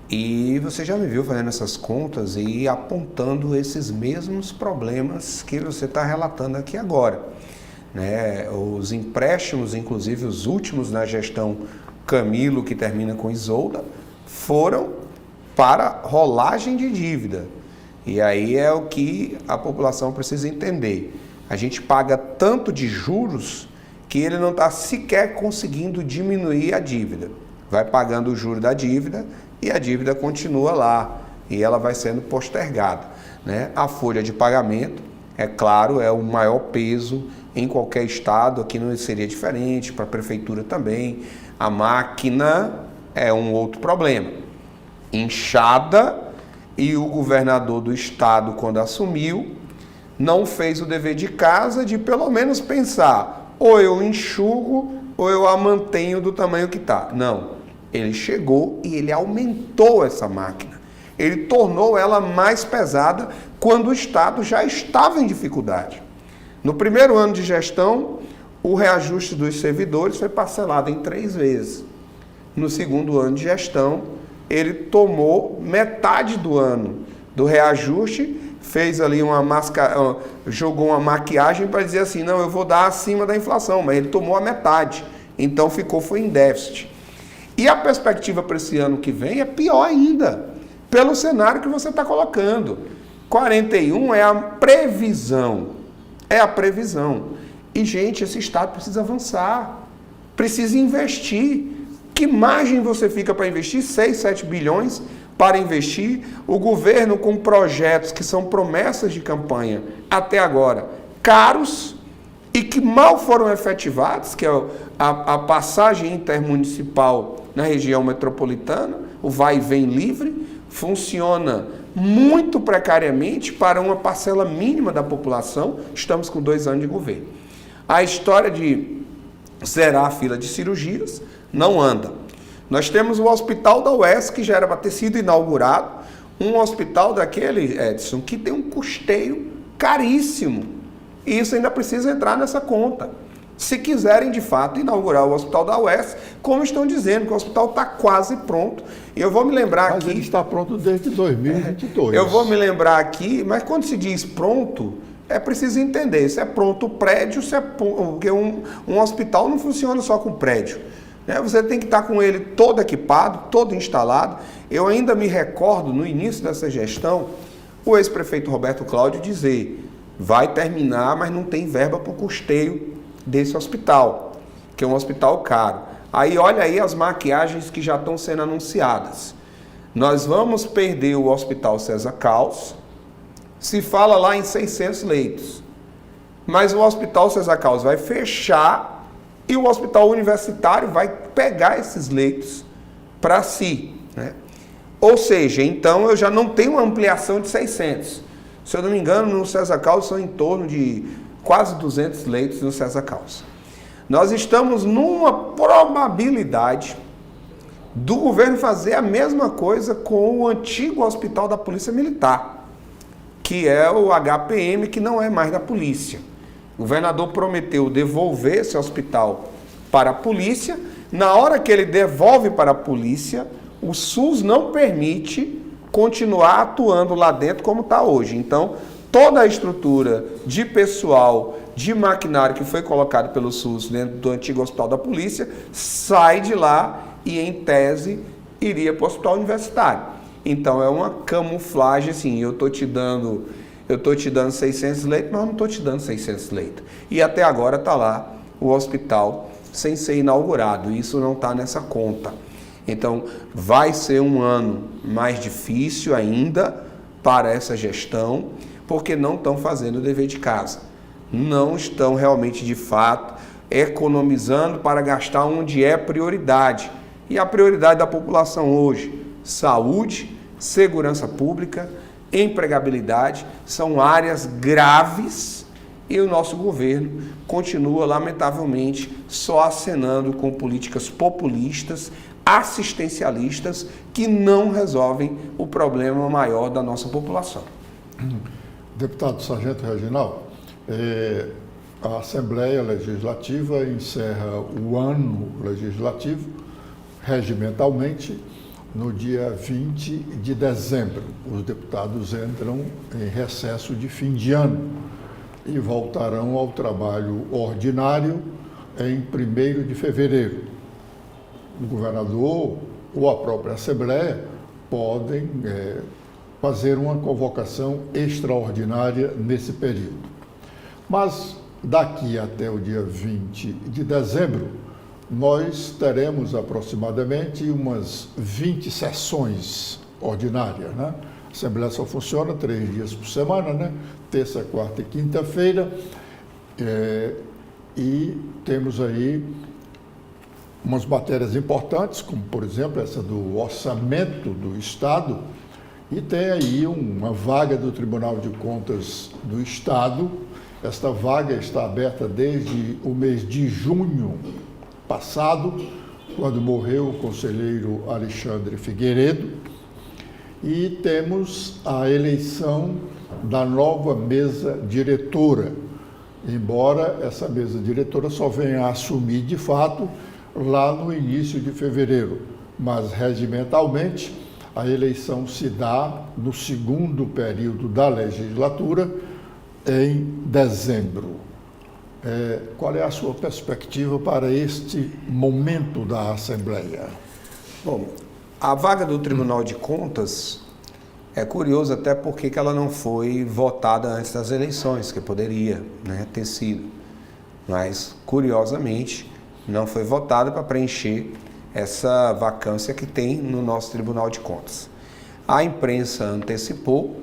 E você já me viu fazendo essas contas e apontando esses mesmos problemas que você está relatando aqui agora. Né? Os empréstimos, inclusive os últimos na gestão Camilo, que termina com Isolda, foram para rolagem de dívida. E aí é o que a população precisa entender. A gente paga tanto de juros que ele não está sequer conseguindo diminuir a dívida. Vai pagando o juro da dívida e a dívida continua lá e ela vai sendo postergada. Né? A folha de pagamento, é claro, é o maior peso em qualquer estado, aqui não seria diferente, para a prefeitura também. A máquina é um outro problema. Inchada E o governador do estado, quando assumiu, não fez o dever de casa de pelo menos pensar, ou eu enxugo ou eu a mantenho do tamanho que está. Não, ele chegou e ele aumentou essa máquina. Ele tornou ela mais pesada quando o estado já estava em dificuldade. No primeiro ano de gestão, o reajuste dos servidores foi parcelado em 3 vezes. No segundo ano de gestão, ele tomou metade do ano do reajuste, fez ali jogou uma maquiagem para dizer assim, não, eu vou dar acima da inflação, mas ele tomou a metade, então foi em déficit. E a perspectiva para esse ano que vem é pior ainda, pelo cenário que você está colocando. 41 é a previsão, E, gente, esse Estado precisa avançar, precisa investir. Que margem você fica para investir? 6, 7 bilhões para investir. O governo com projetos que são promessas de campanha até agora, caros e que mal foram efetivados, que é a passagem intermunicipal na região metropolitana, o vai e vem livre, funciona muito precariamente para uma parcela mínima da população. Estamos com 2 anos de governo. A história de zerar a fila de cirurgias não anda. Nós temos o hospital da UES, que já era para ter sido inaugurado, um hospital daquele, Edson, que tem um custeio caríssimo. E isso ainda precisa entrar nessa conta. Se quiserem, de fato, inaugurar o hospital da UES, como estão dizendo, que o hospital está quase pronto. E eu vou me lembrar aqui...
Mas ele está pronto desde 2022.
Eu vou me lembrar aqui, mas quando se diz pronto, é preciso entender se é pronto o prédio, porque um hospital não funciona só com prédio. Você tem que estar com ele todo equipado, todo instalado. Eu ainda me recordo, no início dessa gestão, o ex-prefeito Roberto Cláudio dizer, vai terminar, mas não tem verba para o custeio desse hospital, que é um hospital caro. Aí olha aí as maquiagens que já estão sendo anunciadas. Nós vamos perder o Hospital César Caos, se fala lá em 600 leitos. Mas o Hospital César Caos vai fechar e o Hospital Universitário vai pegar esses leitos para si. Ou seja, então eu já não tenho uma ampliação de 600. Se eu não me engano, no César Caos são em torno de quase 200 leitos no César Caos. Nós estamos numa probabilidade do governo fazer a mesma coisa com o antigo Hospital da Polícia Militar, que é o HPM, que não é mais da polícia. O governador prometeu devolver esse hospital para a polícia. Na hora que ele devolve para a polícia, o SUS não permite continuar atuando lá dentro como está hoje. Então, toda a estrutura de pessoal, de maquinário que foi colocado pelo SUS dentro do antigo hospital da polícia, sai de lá e, em tese, iria para o hospital universitário. Então, é uma camuflagem, assim, eu estou te dando 600 leitos, mas eu não estou te dando 600 leitos. E até agora está lá o hospital sem ser inaugurado. Isso não está nessa conta. Então, vai ser um ano mais difícil ainda para essa gestão, porque não estão fazendo o dever de casa. Não estão realmente, de fato, economizando para gastar onde é prioridade. E a prioridade da população hoje, saúde, segurança pública, empregabilidade, são áreas graves e o nosso governo continua, lamentavelmente, só acenando com políticas populistas, assistencialistas, que não resolvem o problema maior da nossa população.
Deputado Sargento Reginaldo, a Assembleia Legislativa encerra o ano legislativo regimentalmente no dia 20 de dezembro. Os deputados entram em recesso de fim de ano e voltarão ao trabalho ordinário em 1º de fevereiro. O governador ou a própria Assembleia podem fazer uma convocação extraordinária nesse período. Mas daqui até o dia 20 de dezembro, nós teremos aproximadamente umas 20 sessões ordinárias, A Assembleia só funciona 3 dias por semana, Terça, quarta e quinta-feira. E temos aí umas matérias importantes, como, por exemplo, essa do orçamento do Estado, E tem aí uma vaga do Tribunal de Contas do Estado. Esta vaga está aberta desde o mês de junho passado, quando morreu o conselheiro Alexandre Figueiredo, e temos a eleição da nova mesa diretora, embora essa mesa diretora só venha a assumir de fato lá no início de fevereiro, mas regimentalmente a eleição se dá no segundo período da legislatura, em dezembro. Qual é a sua perspectiva para este momento da Assembleia?
Bom, a vaga do Tribunal de Contas é curioso até porque que ela não foi votada antes das eleições, que poderia, né, ter sido. Mas, curiosamente, não foi votada para preencher essa vacância que tem no nosso Tribunal de Contas. A imprensa antecipou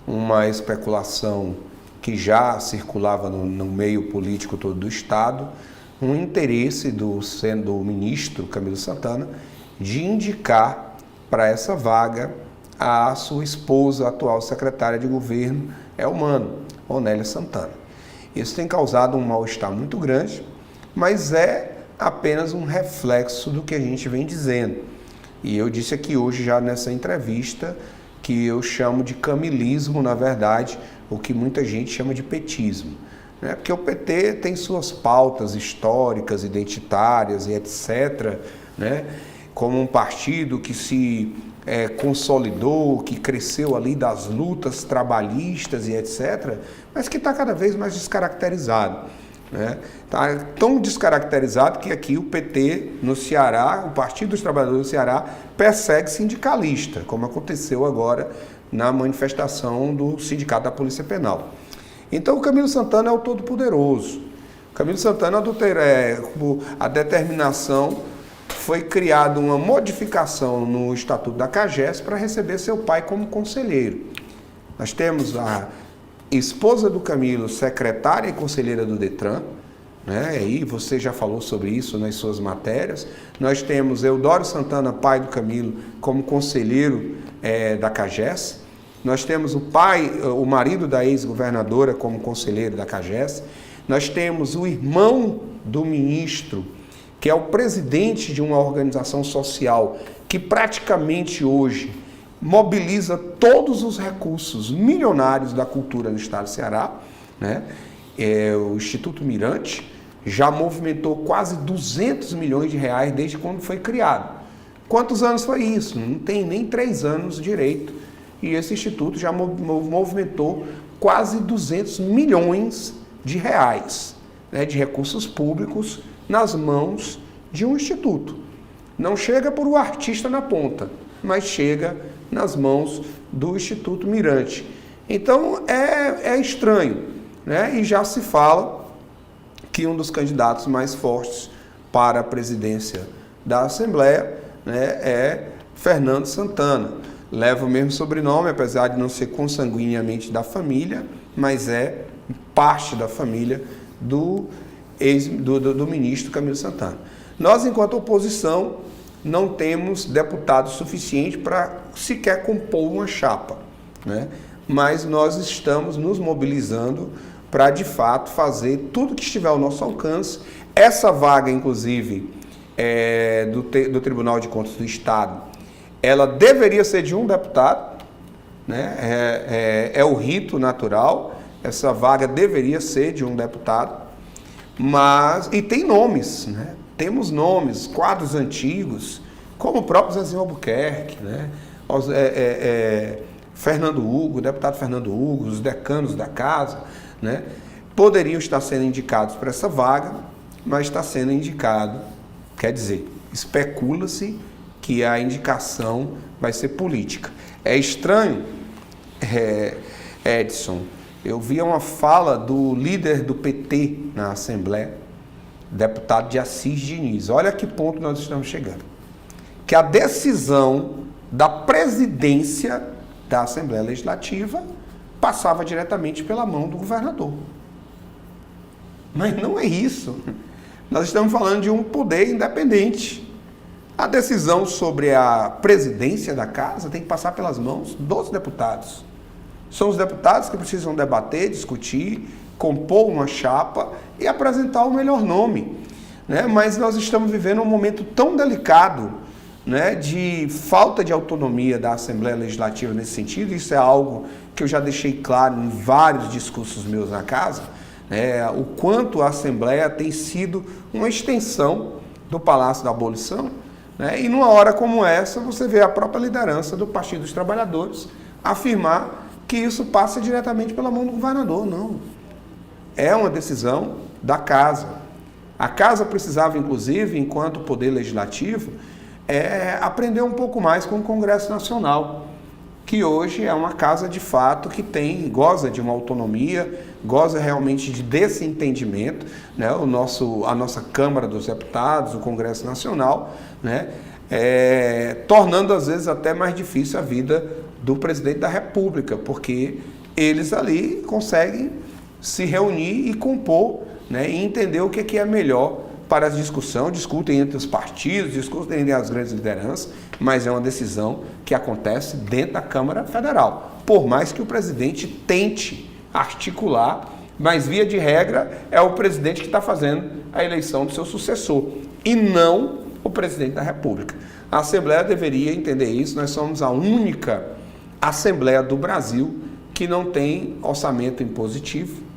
uma especulação que já circulava no meio político todo do Estado, um interesse do ministro Camilo Santana de indicar para essa vaga a sua esposa, a atual secretária de governo, Elmano, Onélia Santana. Isso tem causado um mal-estar muito grande, mas é apenas um reflexo do que a gente vem dizendo. E eu disse aqui hoje, já nessa entrevista, que eu chamo de camilismo, na verdade, o que muita gente chama de petismo. Né? Porque o PT tem suas pautas históricas, identitárias e etc., né? Como um partido que se consolidou, que cresceu ali das lutas trabalhistas e etc., mas que está cada vez mais descaracterizado. Está tão descaracterizado que aqui o PT no Ceará, o Partido dos Trabalhadores do Ceará, persegue sindicalista, como aconteceu agora na manifestação do Sindicato da Polícia Penal. Então o Camilo Santana é o todo-poderoso. O Camilo Santana, a determinação, foi criada uma modificação no Estatuto da CAGES para receber seu pai como conselheiro. Nós temos a esposa do Camilo, secretária e conselheira do Detran, né? E você já falou sobre isso nas suas matérias. Nós temos Eudório Santana, pai do Camilo, como conselheiro da CAGES. Nós temos o marido da ex-governadora como conselheiro da CAGES. Nós temos o irmão do ministro, que é o presidente de uma organização social que praticamente hoje mobiliza todos os recursos milionários da cultura do estado do Ceará, né? O Instituto Mirante já movimentou quase 200 milhões de reais desde quando foi criado. Quantos anos foi isso? Não tem nem 3 anos direito. E esse instituto já movimentou quase 200 milhões de reais, né, de recursos públicos nas mãos de um instituto. Não chega por um artista na ponta, mas chega nas mãos do Instituto Mirante. Então é estranho, né? E já se fala que um dos candidatos mais fortes para a presidência da Assembleia, né, é Fernando Santana. Leva o mesmo sobrenome, apesar de não ser consanguineamente da família, mas é parte da família do ministro Camilo Santana. Nós, enquanto oposição, não temos deputados suficientes para sequer compor uma chapa, né? Mas nós estamos nos mobilizando para, de fato, fazer tudo que estiver ao nosso alcance. Essa vaga, inclusive, do Tribunal de Contas do Estado, ela deveria ser de um deputado, né? É o rito natural, essa vaga deveria ser de um deputado, e tem nomes, né? Temos nomes, quadros antigos, como o próprio Zezinho Albuquerque, né? Fernando Hugo, o deputado Fernando Hugo, os decanos da casa, né? Poderiam estar sendo indicados para essa vaga, mas está sendo indicado, quer dizer, especula-se que a indicação vai ser política. É estranho, Edson, eu vi uma fala do líder do PT na Assembleia, deputado de Assis Diniz. Olha a que ponto nós estamos chegando. Que a decisão da presidência da Assembleia Legislativa passava diretamente pela mão do governador. Mas não é isso. Nós estamos falando de um poder independente. A decisão sobre a presidência da casa tem que passar pelas mãos dos deputados. São os deputados que precisam debater, discutir, compor uma chapa e apresentar o melhor nome, né? Mas nós estamos vivendo um momento tão delicado, né, de falta de autonomia da Assembleia Legislativa nesse sentido. Isso é algo que eu já deixei claro em vários discursos meus na casa, né, o quanto a Assembleia tem sido uma extensão do Palácio da Abolição, né, e numa hora como essa você vê a própria liderança do Partido dos Trabalhadores afirmar que isso passa diretamente pela mão do governador. Não, é uma decisão da casa. A casa precisava, inclusive, enquanto poder legislativo, aprender um pouco mais com o Congresso Nacional, que hoje é uma casa de fato que goza de uma autonomia, goza realmente desse entendimento, né? A nossa Câmara dos Deputados, o Congresso Nacional, né? Tornando às vezes até mais difícil a vida do presidente da República, porque eles ali conseguem se reunir e compor, né? E entender o que é melhor para a discussão, discutem entre os partidos, discutem entre as grandes lideranças, mas é uma decisão que acontece dentro da Câmara Federal. Por mais que o presidente tente articular, mas via de regra é o presidente que está fazendo a eleição do seu sucessor e não o presidente da República. A Assembleia deveria entender isso. Nós somos a única Assembleia do Brasil que não tem orçamento impositivo,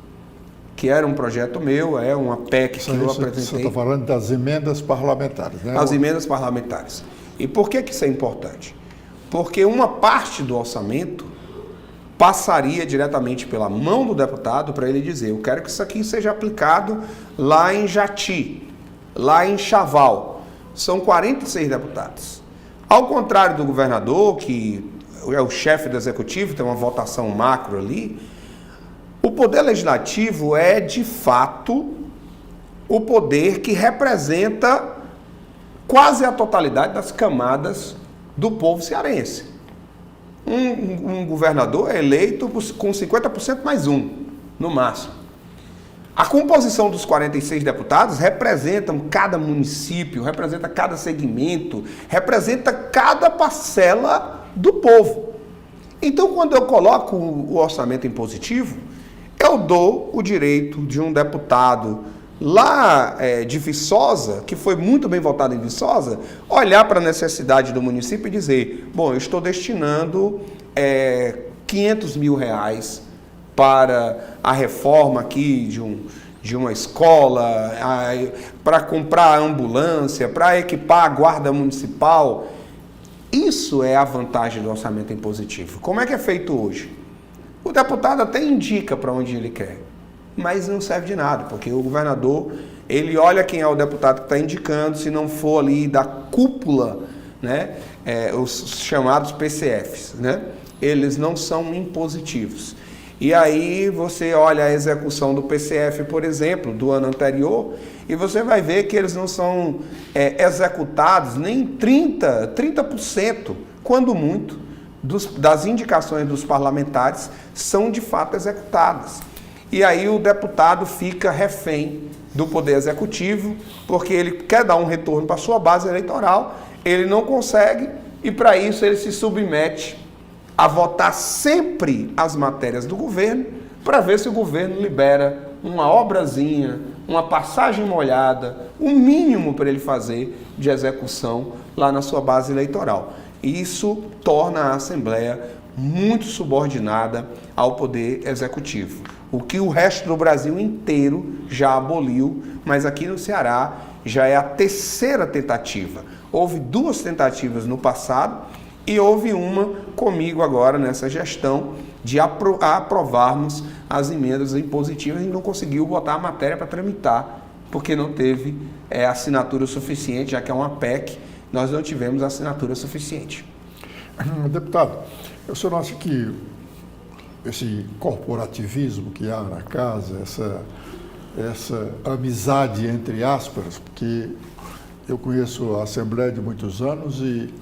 que era um projeto meu, é uma PEC que eu apresentei.
Você está falando das emendas parlamentares, né?
As emendas parlamentares. E por que isso é importante? Porque uma parte do orçamento passaria diretamente pela mão do deputado para ele dizer: eu quero que isso aqui seja aplicado lá em Jati, lá em Chaval. São 46 deputados. Ao contrário do governador, que é o chefe do executivo, tem uma votação macro ali, o poder legislativo é, de fato, o poder que representa quase a totalidade das camadas do povo cearense. Um governador é eleito com 50% mais um, no máximo. A composição dos 46 deputados representam cada município, representa cada segmento, representa cada parcela do povo. Então, quando eu coloco o orçamento impositivo, eu dou o direito de um deputado lá de Viçosa, que foi muito bem votado em Viçosa, olhar para a necessidade do município e dizer: bom, eu estou destinando 500 mil reais para a reforma aqui de uma escola, para comprar ambulância, para equipar a guarda municipal. Isso é a vantagem do orçamento impositivo. Como é que é feito hoje? O deputado até indica para onde ele quer, mas não serve de nada, porque o governador, ele olha quem é o deputado que está indicando, se não for ali da cúpula, né, os chamados PCFs, né, eles não são impositivos. E aí você olha a execução do PCF, por exemplo, do ano anterior, e você vai ver que eles não são executados nem 30%, quando muito, das indicações dos parlamentares são de fato executadas. E aí o deputado fica refém do poder executivo, porque ele quer dar um retorno para a sua base eleitoral, ele não consegue, e para isso ele se submete a votar sempre as matérias do governo, para ver se o governo libera uma obrazinha, uma passagem molhada, o mínimo para ele fazer de execução lá na sua base eleitoral. Isso torna a Assembleia muito subordinada ao poder executivo, o que o resto do Brasil inteiro já aboliu, mas aqui no Ceará já é a terceira tentativa. Houve 2 tentativas no passado e houve uma comigo agora nessa gestão de aprovarmos as emendas impositivas e não conseguiu botar a matéria para tramitar, porque não teve assinatura suficiente, já que é uma PEC, nós não tivemos assinatura suficiente.
Deputado, o senhor acha que esse corporativismo que há na casa, essa amizade entre aspas, porque eu conheço a Assembleia de muitos anos e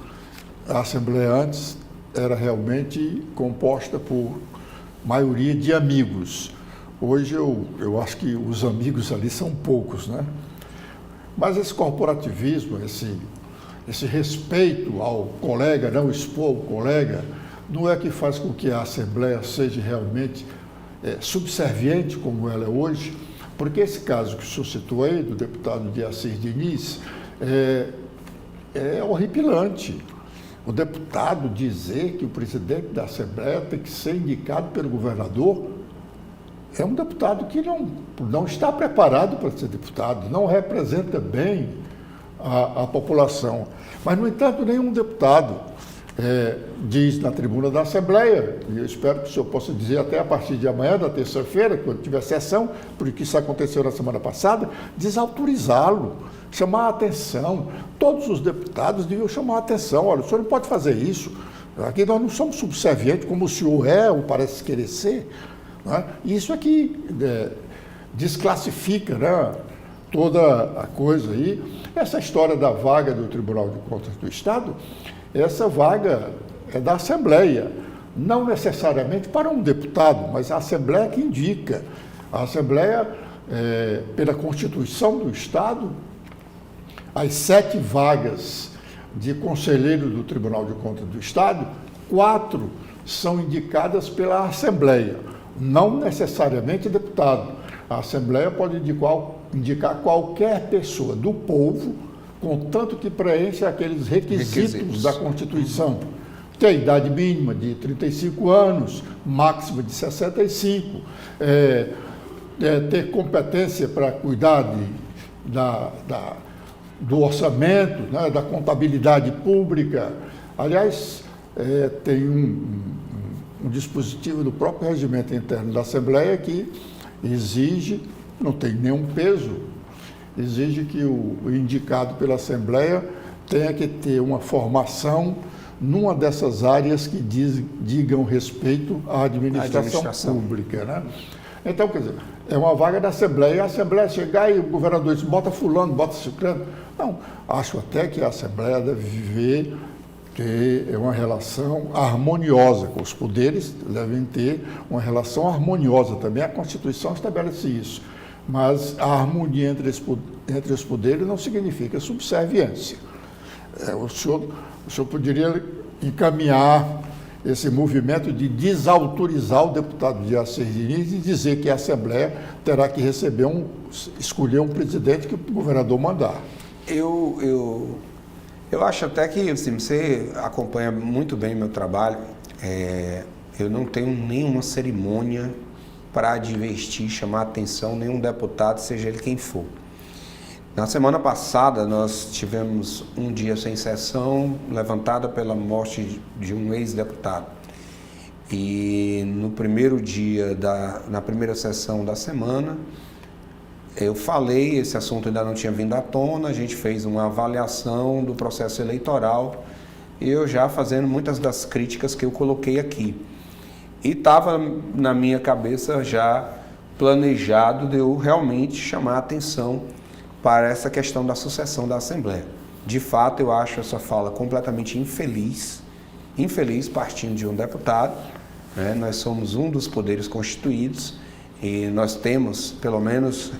a Assembleia antes era realmente composta por maioria de amigos. Hoje eu acho que os amigos ali são poucos, né? Mas esse corporativismo, esse respeito ao colega, não expor o colega, não é que faz com que a Assembleia seja realmente subserviente como ela é hoje, porque esse caso que o senhor citou aí, do deputado de Assis Diniz, é horripilante. O deputado dizer que o presidente da Assembleia tem que ser indicado pelo governador é um deputado que não está preparado para ser deputado, não representa bem a população. Mas, no entanto, nenhum deputado diz na tribuna da Assembleia, e eu espero que o senhor possa dizer até a partir de amanhã, da terça-feira, quando tiver sessão, porque isso aconteceu na semana passada, desautorizá-lo, chamar a atenção. Todos os deputados deviam chamar a atenção. Olha, o senhor não pode fazer isso. Aqui nós não somos subservientes, como o senhor ou parece querer ser. Né? Isso aqui desclassifica, né, toda a coisa aí. Essa história da vaga do Tribunal de Contas do Estado, essa vaga é da Assembleia, não necessariamente para um deputado, mas a Assembleia que indica. A Assembleia, pela Constituição do Estado, as 7 vagas de conselheiro do Tribunal de Contas do Estado, 4 são indicadas pela Assembleia, não necessariamente deputado. A Assembleia pode indicar qualquer pessoa do povo, contanto que preencha aqueles requisitos da Constituição. Tem idade mínima de 35 anos, máxima de 65, ter competência para cuidar do orçamento, né, da contabilidade pública. Aliás, tem um dispositivo do próprio regimento interno da Assembleia que exige, não tem nenhum peso, exige que o indicado pela Assembleia tenha que ter uma formação numa dessas áreas que digam respeito à administração pública. Né? Então, quer dizer, é uma vaga da Assembleia, e a Assembleia chegar e o governador diz, bota fulano, bota ciclano. Não, acho até que a Assembleia deve ter uma relação harmoniosa com os poderes, devem ter uma relação harmoniosa também. A Constituição estabelece isso. Mas a harmonia entre os poderes não significa subserviência. O senhor poderia encaminhar esse movimento de desautorizar o deputado de Assis Diniz e dizer que a Assembleia terá que escolher um presidente que o governador mandar.
Eu acho até que, assim, você acompanha muito bem meu trabalho. Eu não tenho nenhuma cerimônia para advertir, chamar atenção nenhum deputado, seja ele quem for. Na semana passada, nós tivemos um dia sem sessão, levantada pela morte de um ex-deputado. E no primeiro dia, na primeira sessão da semana, eu falei, esse assunto ainda não tinha vindo à tona, a gente fez uma avaliação do processo eleitoral, e eu já fazendo muitas das críticas que eu coloquei aqui. E estava na minha cabeça já planejado de eu realmente chamar a atenção para essa questão da sucessão da Assembleia. De fato, eu acho essa fala completamente infeliz partindo de um deputado, né? Nós somos um dos poderes constituídos e nós temos, pelo menos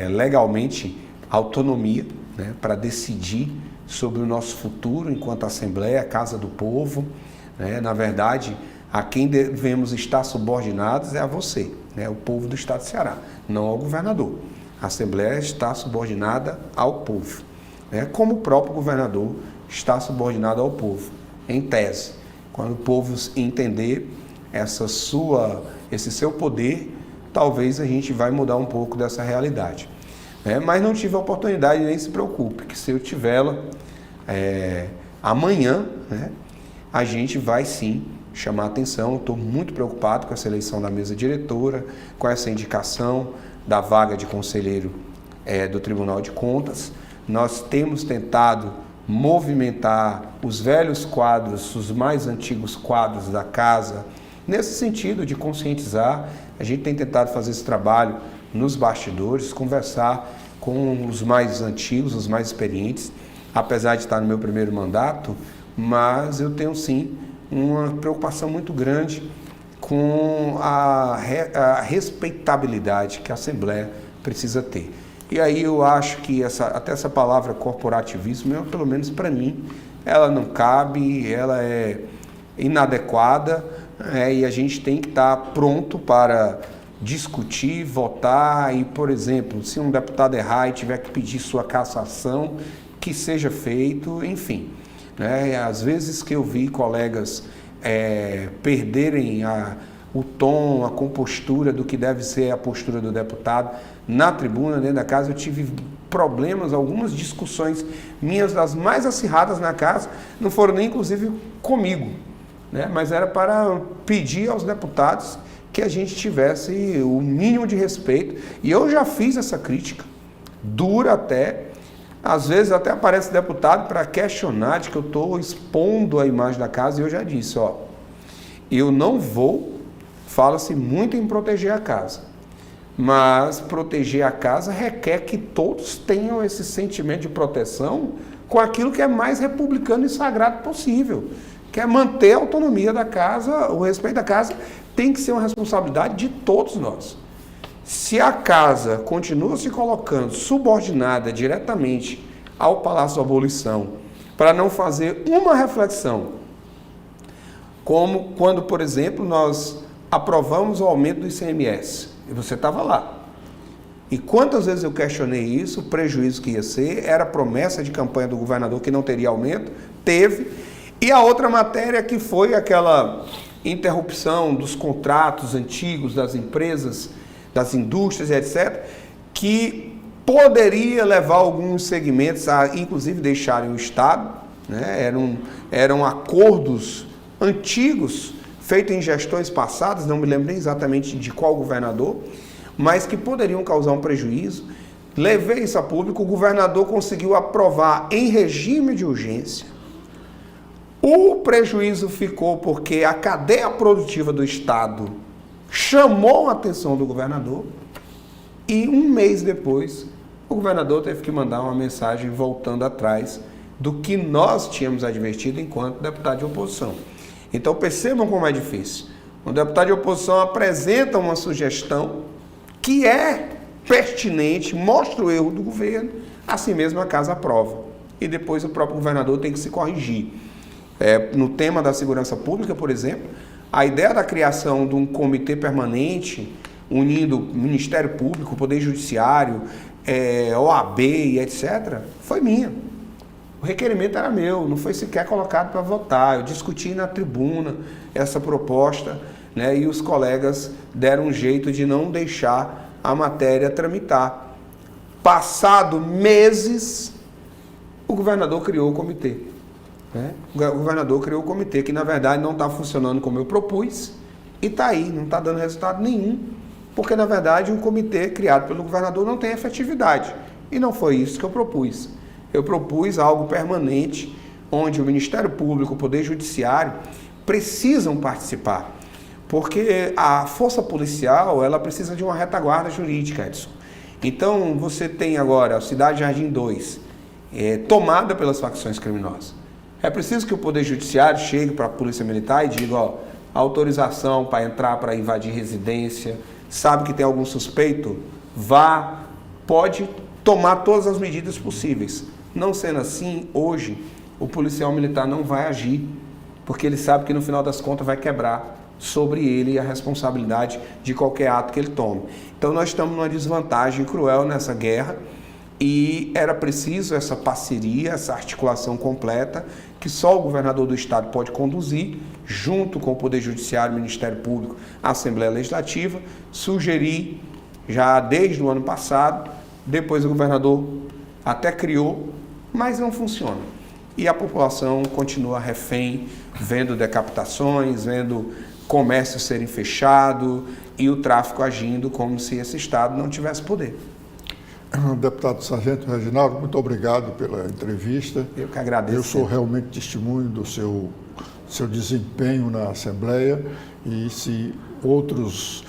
legalmente, autonomia, né, para decidir sobre o nosso futuro enquanto Assembleia, Casa do Povo, né? Na verdade, a quem devemos estar subordinados é a você, né, o povo do Estado do Ceará, não ao governador. A Assembleia está subordinada ao povo, né? Como o próprio governador está subordinado ao povo, em tese. Quando o povo entender esse seu poder, talvez a gente vai mudar um pouco dessa realidade. Mas não tive a oportunidade, nem se preocupe, que se eu tivê-la amanhã, né, a gente vai sim chamar a atenção. Estou muito preocupado com essa eleição da mesa diretora, com essa indicação da vaga de conselheiro do Tribunal de Contas. Nós temos tentado movimentar os velhos quadros, os mais antigos quadros da casa, nesse sentido de conscientizar. A gente tem tentado fazer esse trabalho nos bastidores, conversar com os mais antigos, os mais experientes, apesar de estar no meu primeiro mandato, mas eu tenho sim uma preocupação muito grande com a respeitabilidade que a Assembleia precisa ter. E aí eu acho que até essa palavra corporativismo, pelo menos para mim, ela não cabe, ela é inadequada, e a gente tem que estar pronto para discutir, votar e, por exemplo, se um deputado errar e tiver que pedir sua cassação, que seja feito, enfim. Às vezes que eu vi colegas perderem o tom, a compostura do que deve ser a postura do deputado na tribuna, dentro da casa, eu tive problemas, algumas discussões minhas das mais acirradas na casa, não foram nem inclusive comigo, mas era para pedir aos deputados que a gente tivesse o mínimo de respeito, e eu já fiz essa crítica, dura até, às vezes até aparece deputado para questionar de que eu estou expondo a imagem da casa, e eu já disse, eu não vou, fala-se muito em proteger a casa, mas proteger a casa requer que todos tenham esse sentimento de proteção com aquilo que é mais republicano e sagrado possível, que é manter a autonomia da casa, o respeito da casa tem que ser uma responsabilidade de todos nós. Se a casa continua se colocando subordinada diretamente ao Palácio da Abolição, para não fazer uma reflexão, como quando, por exemplo, nós aprovamos o aumento do ICMS, e você estava lá. E quantas vezes eu questionei isso, o prejuízo que ia ser, era promessa de campanha do governador que não teria aumento, teve. E a outra matéria que foi aquela interrupção dos contratos antigos das empresas, das indústrias, etc., que poderia levar alguns segmentos a, inclusive, deixarem o Estado, eram acordos antigos, feitos em gestões passadas, não me lembro nem exatamente de qual governador, mas que poderiam causar um prejuízo. Levei isso a público, o governador conseguiu aprovar em regime de urgência. O prejuízo ficou porque a cadeia produtiva do Estado chamou a atenção do governador e um mês depois o governador teve que mandar uma mensagem voltando atrás do que nós tínhamos advertido enquanto deputado de oposição. Então percebam como é difícil. Um deputado de oposição apresenta uma sugestão que é pertinente, mostra o erro do governo, assim mesmo a casa aprova. E depois o próprio governador tem que se corrigir. No tema da segurança pública, por exemplo, a ideia da criação de um comitê permanente, unindo Ministério Público, Poder Judiciário, OAB e etc., foi minha. O requerimento era meu, não foi sequer colocado para votar. Eu discuti na tribuna essa proposta, e os colegas deram um jeito de não deixar a matéria tramitar. Passado meses, o governador criou o comitê. O governador criou o comitê, que na verdade não está funcionando como eu propus, e está aí, não está dando resultado nenhum, porque na verdade o comitê criado pelo governador não tem efetividade. E não foi isso que eu propus. Eu propus algo permanente, onde o Ministério Público, o Poder Judiciário precisam participar, porque a força policial ela precisa de uma retaguarda jurídica, Edson. Então você tem agora a Cidade Jardim 2, tomada pelas facções criminosas. É preciso que o Poder Judiciário chegue para a Polícia Militar e diga, autorização para entrar, para invadir residência, sabe que tem algum suspeito? Vá, pode tomar todas as medidas possíveis. Não sendo assim, hoje, o policial militar não vai agir, porque ele sabe que no final das contas vai quebrar sobre ele a responsabilidade de qualquer ato que ele tome. Então nós estamos numa desvantagem cruel nessa guerra, e era preciso essa parceria, essa articulação completa, que só o governador do estado pode conduzir, junto com o Poder Judiciário, Ministério Público, a Assembleia Legislativa. Sugeri, já desde o ano passado, depois o governador até criou, mas não funciona. E a população continua refém, vendo decapitações, vendo comércio serem fechado e o tráfico agindo como se esse estado não tivesse poder.
Deputado Sargento Reginaldo, muito obrigado pela entrevista.
Eu que agradeço.
Eu sou realmente testemunho do seu desempenho na Assembleia, e se outros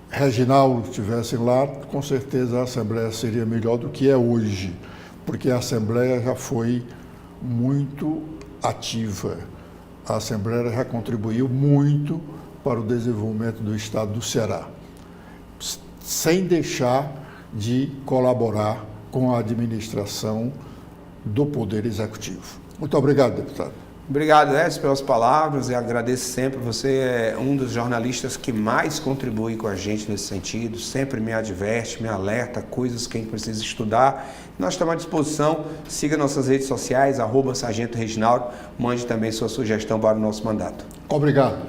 Reginaldo estivessem lá, com certeza a Assembleia seria melhor do que é hoje, porque a Assembleia já foi muito ativa. A Assembleia já contribuiu muito para o desenvolvimento do estado do Ceará, sem deixar de colaborar com a administração do Poder Executivo. Muito obrigado, deputado.
Obrigado, Edson, pelas palavras e agradeço sempre. Você é um dos jornalistas que mais contribui com a gente nesse sentido, sempre me adverte, me alerta, coisas que a gente precisa estudar. Nós estamos à disposição, siga nossas redes sociais, @Sargento Reginaldo, mande também sua sugestão para o nosso mandato.
Obrigado.